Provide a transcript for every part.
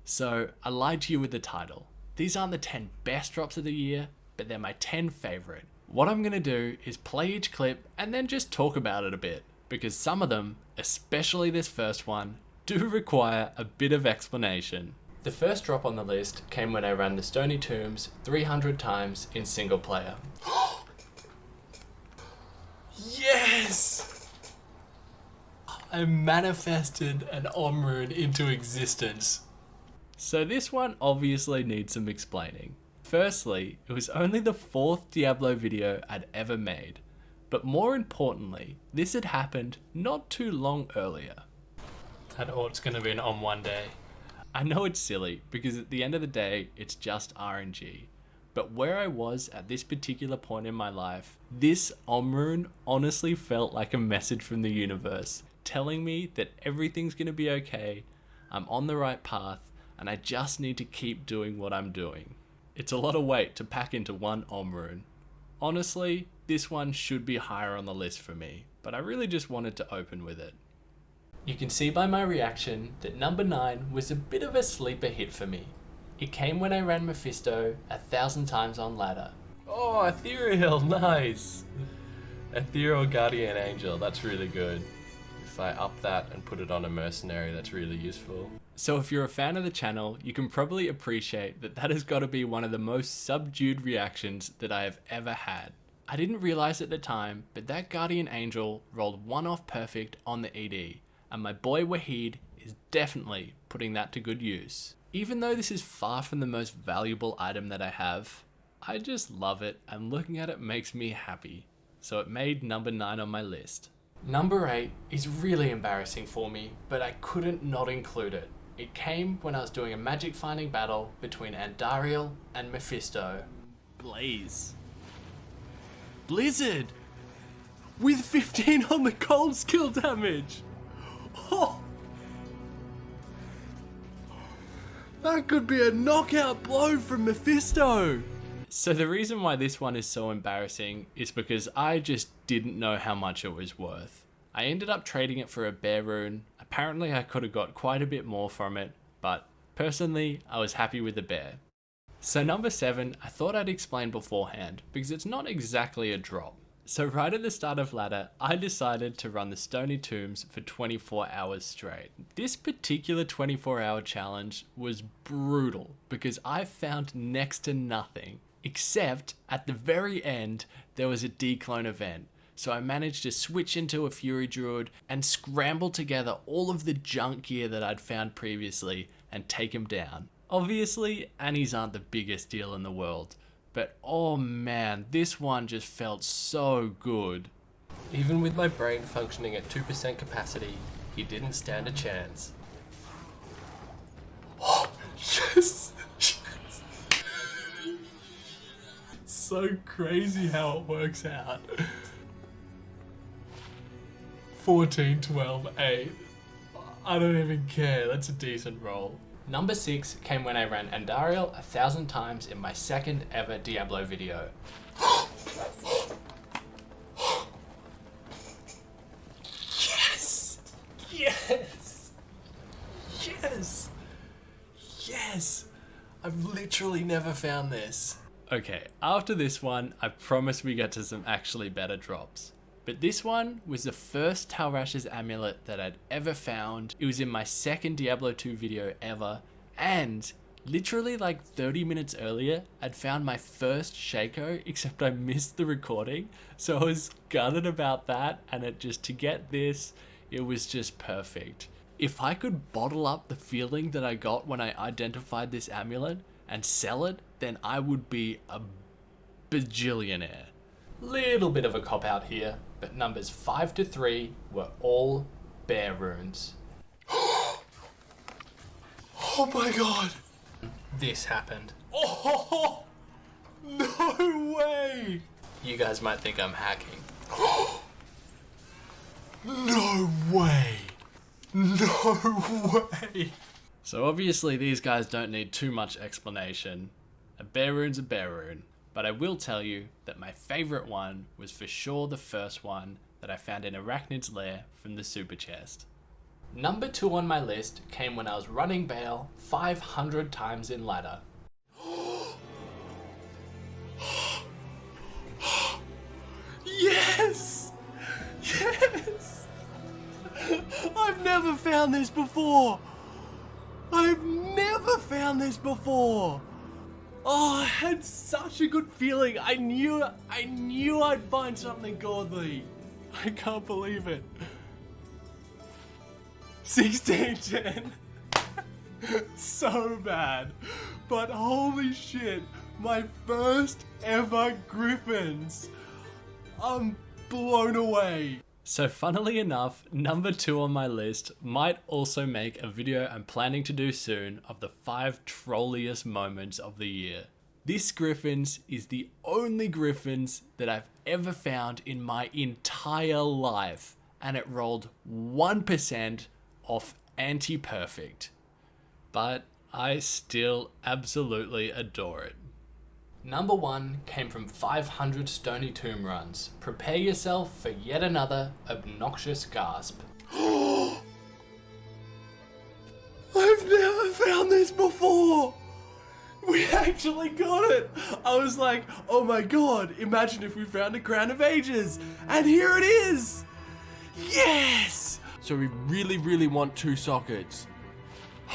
So I lied to you with the title. These aren't the 10 best drops of the year, but they're my 10 favorite. What I'm gonna do is play each clip and then just talk about it a bit, because some of them, especially this first one, do require a bit of explanation. The first drop on the list came when I ran the Stony Tombs 300 times in single player. Yes! I manifested an Om rune into existence. So this one obviously needs some explaining. Firstly, it was only the 4th Diablo video I'd ever made, but more importantly, this had happened not too long earlier. That Ort's gonna be an Om one day. I know it's silly, because at the end of the day, it's just RNG. But where I was at this particular point in my life, this Om rune honestly felt like a message from the universe, telling me that everything's gonna be okay, I'm on the right path, and I just need to keep doing what I'm doing. It's a lot of weight to pack into one Om rune. Honestly, this one should be higher on the list for me, but I really just wanted to open with it. You can see by my reaction that number 9 was a bit of a sleeper hit for me. It came when I ran Mephisto 1,000 times on ladder. Oh, Ethereal, nice! Ethereal Guardian Angel, that's really good. If I up that and put it on a mercenary, that's really useful. So if you're a fan of the channel, you can probably appreciate that that has got to be one of the most subdued reactions that I have ever had. I didn't realize at the time, but that Guardian Angel rolled 1 off perfect on the ED, and my boy Wahid is definitely putting that to good use. Even though this is far from the most valuable item that I have, I just love it, and looking at it makes me happy. So it made number 9 on my list. Number 8 is really embarrassing for me, but I couldn't not include it. It came when I was doing a magic finding battle between Andariel and Mephisto. Blaze. Blizzard! With 15 on the cold skill damage! Oh! That could be a knockout blow from Mephisto! So the reason why this one is so embarrassing is because I just didn't know how much it was worth. I ended up trading it for a bear rune. Apparently I could have got quite a bit more from it, but personally I was happy with the bear. So number 7, I thought I'd explain beforehand, because it's not exactly a drop. So right at the start of ladder, I decided to run the Stony Tombs for 24 hours straight. This particular 24-hour challenge was brutal, because I found next to nothing, except at the very end, there was a declone event. So I managed to switch into a Fury Druid and scramble together all of the junk gear that I'd found previously and take him down. Obviously, Annies aren't the biggest deal in the world, but oh man, this one just felt so good. Even with my brain functioning at 2% capacity, he didn't stand a chance. Oh, yes! Yes! So crazy how it works out. 14, 12, 8. I don't even care, that's a decent roll. Number 6 came when I ran Andariel 1,000 times in my second ever Diablo video. Yes! Yes! Yes! Yes! I've literally never found this. Okay, after this one, I promise we get to some actually better drops. But this one was the first Talrash's amulet that I'd ever found. It was in my second Diablo 2 video ever, and literally like 30 minutes earlier, I'd found my first Shaco, except I missed the recording. So I was gutted about that, and to get this, it was just perfect. If I could bottle up the feeling that I got when I identified this amulet and sell it, then I would be a bajillionaire. Little bit of a cop-out here, but numbers 5 to 3 were all bear runes. Oh my god! This happened. Oh, no way! You guys might think I'm hacking. No way! No way! So obviously these guys don't need too much explanation. A bear rune's a bear rune. But I will tell you that my favourite one was for sure the first one that I found in Arachnid's Lair from the super chest. Number 2 on my list came when I was running Bale 500 times in ladder. Yes! Yes! I've never found this before! I've never found this before! Oh, I had such a good feeling. I knew I'd find something godly. I can't believe it. 1610. So bad. But holy shit, my first ever Griffins. I'm blown away. So funnily enough, number 2 on my list might also make a video I'm planning to do soon of the 5 trolliest moments of the year. This Griffins is the only Griffins that I've ever found in my entire life, and it rolled 1% off anti-perfect. But I still absolutely adore it. Number 1 came from 500 Stony Tomb runs. Prepare yourself for yet another obnoxious gasp. I've never found this before! We actually got it! I was like, oh my god, imagine if we found a Crown of Ages! And here it is! Yes! So we really want 2 sockets.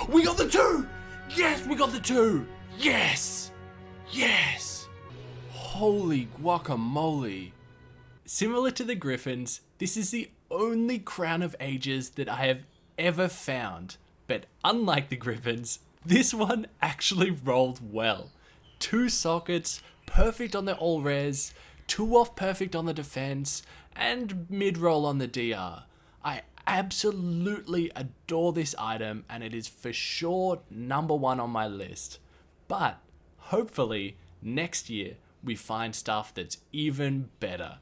We got the 2! Yes, we got the 2! Yes! Yes! Holy guacamole. Similar to the Griffins, this is the only Crown of Ages that I have ever found. But unlike the Griffins, this one actually rolled well. 2 sockets, perfect on the all res, 2 off perfect on the defense, and mid-roll on the DR. I absolutely adore this item, and it is for sure number 1 on my list. But hopefully, next year, we find stuff that's even better.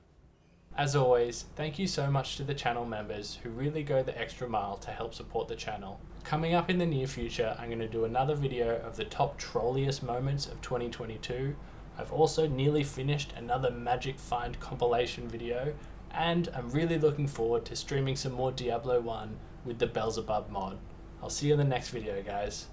As always, thank you so much to the channel members who really go the extra mile to help support the channel. Coming up in the near future, I'm going to do another video of the top trolliest moments of 2022. I've also nearly finished another Magic Find compilation video, and I'm really looking forward to streaming some more Diablo 1 with the Beelzebub mod. I'll see you in the next video, guys.